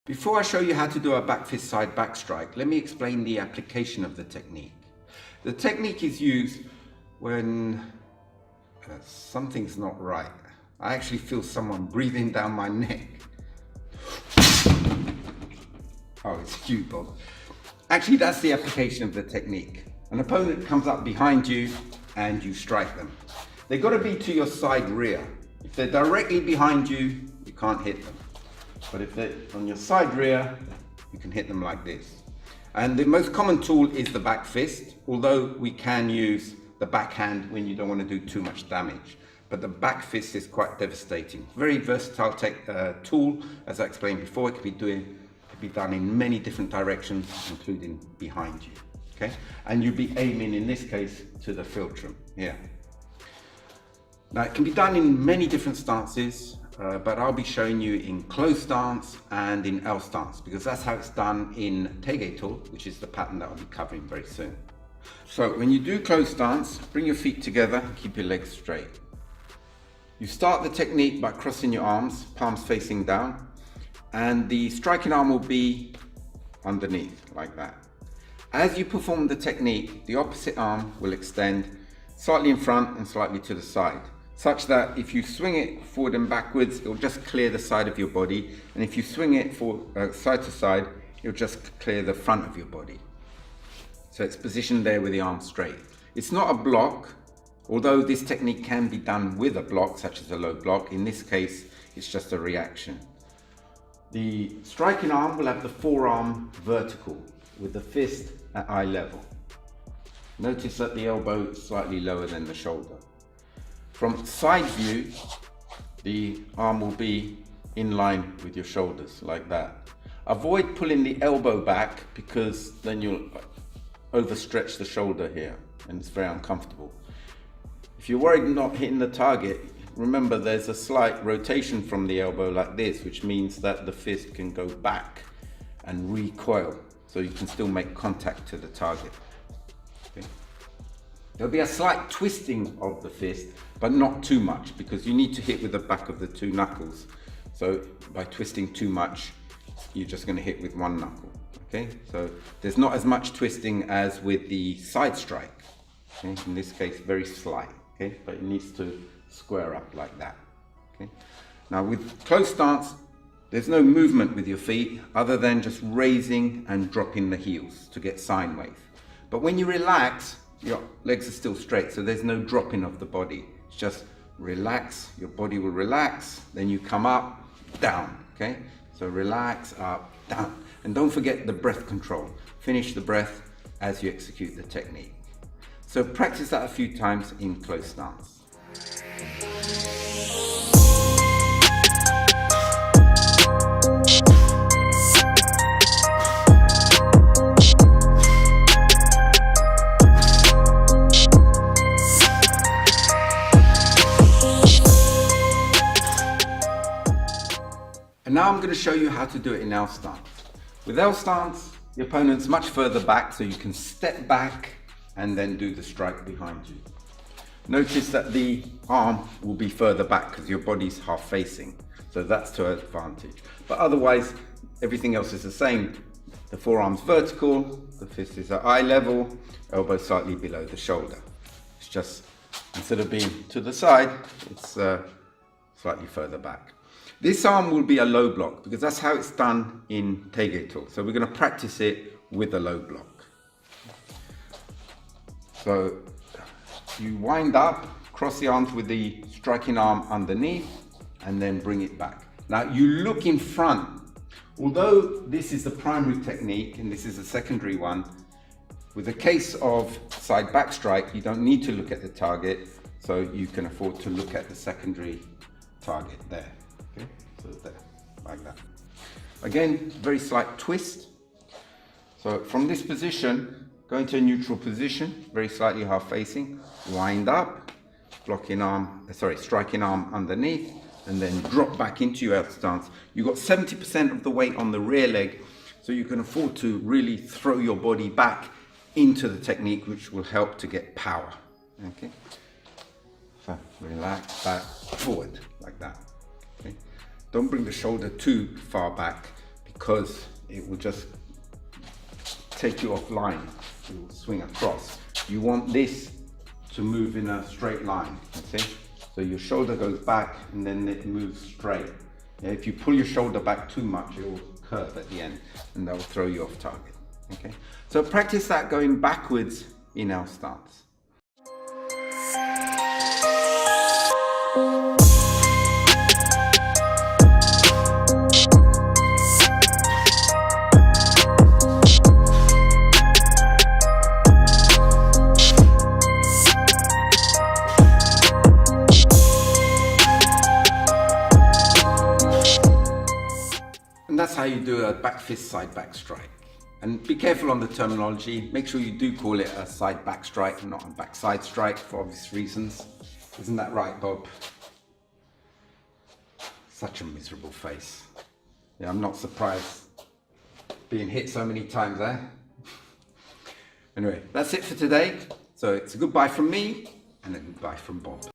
Before I show you how to do a back fist side back strike, let me explain the application of the technique. The technique is used when something's not right. I actually feel someone breathing down my neck. Oh, it's you, Bob. Actually, that's the application of the technique. An opponent comes up behind you and you strike them. They've got to be to your side rear. If they're directly behind you, you can't hit them. But if they're on your side rear, you can hit them like this. And the most common tool is the back fist, although we can use the backhand when you don't want to do too much damage. But the back fist is quite devastating. Very versatile tool, as I explained before. It can be done in many different directions, including behind you. Okay, and you'll be aiming in this case to the philtrum here. Now it can be done in many different stances, but I'll be showing you in closed stance and in L stance, because that's how it's done in Tageto, which is the pattern that I'll be covering very soon. So when you do closed stance, bring your feet together, keep your legs straight. You start the technique by crossing your arms, palms facing down, and the striking arm will be underneath, like that. As you perform the technique, the opposite arm will extend slightly in front and slightly to the side, such that if you swing it forward and backwards, it'll just clear the side of your body, and if you swing it side to side, it'll just clear the front of your body. So it's positioned there with the arm straight. It's not a block, although this technique can be done with a block, such as a low block. In this case, it's just a reaction. The striking arm will have the forearm vertical, with the fist at eye level. Notice that the elbow is slightly lower than the shoulder. From side view, the arm will be in line with your shoulders, like that. Avoid pulling the elbow back, because then you'll overstretch the shoulder here, and it's very uncomfortable. If you're worried not hitting the target, remember there's a slight rotation from the elbow like this, which means that the fist can go back and recoil, so you can still make contact to the target. Okay. There'll be a slight twisting of the fist, but not too much, because you need to hit with the back of the two knuckles. So by twisting too much, you're just going to hit with one knuckle. Okay, so there's not as much twisting as with the side strike. Okay? In this case, very slight. Okay, but it needs to square up like that. Okay. Now with closed stance, there's no movement with your feet other than just raising and dropping the heels to get sine wave. But when you relax, your legs are still straight, so there's no dropping of the body. It's just relax, your body will relax, then you come up, down, okay? So relax, up, down. And don't forget the breath control. Finish the breath as you execute the technique. So practice that a few times in closed stance. And now I'm going to show you how to do it in L stance. With L stance, the opponent's much further back, so you can step back and then do the strike behind you. Notice that the arm will be further back because your body's half facing, so that's to advantage. But otherwise, everything else is the same. The forearm's vertical, the fist is at eye level, elbow slightly below the shoulder. It's just, instead of being to the side, it's slightly further back. This arm will be a low block, because that's how it's done in Tageto. So we're going to practice it with a low block. So you wind up, cross the arms with the striking arm underneath, and then bring it back. Now you look in front. Although this is the primary technique and this is a secondary one, with the case of side back strike, you don't need to look at the target, so you can afford to look at the secondary target there. Okay, so there, like that. Again, very slight twist. So from this position, go into a neutral position, very slightly half facing, wind up, striking arm underneath, and then drop back into your L stance. You've got 70% of the weight on the rear leg, so you can afford to really throw your body back into the technique, which will help to get power. Okay, so relax, back, forward, like that. Okay, don't bring the shoulder too far back, because it will just take you offline. It will swing across. You want this to move in a straight line, you see? So your shoulder goes back and then it moves straight. Yeah, if you pull your shoulder back too much, it will curve at the end and that will throw you off target. Okay, so practice that going backwards in our stance. And that's how you do a back fist side back strike. And be careful on the terminology. Make sure you do call it a side back strike, not a back side strike, for obvious reasons. Isn't that right, Bob? Such a miserable face. Yeah, I'm not surprised being hit so many times, eh? Anyway, that's it for today. So it's a goodbye from me and a goodbye from Bob.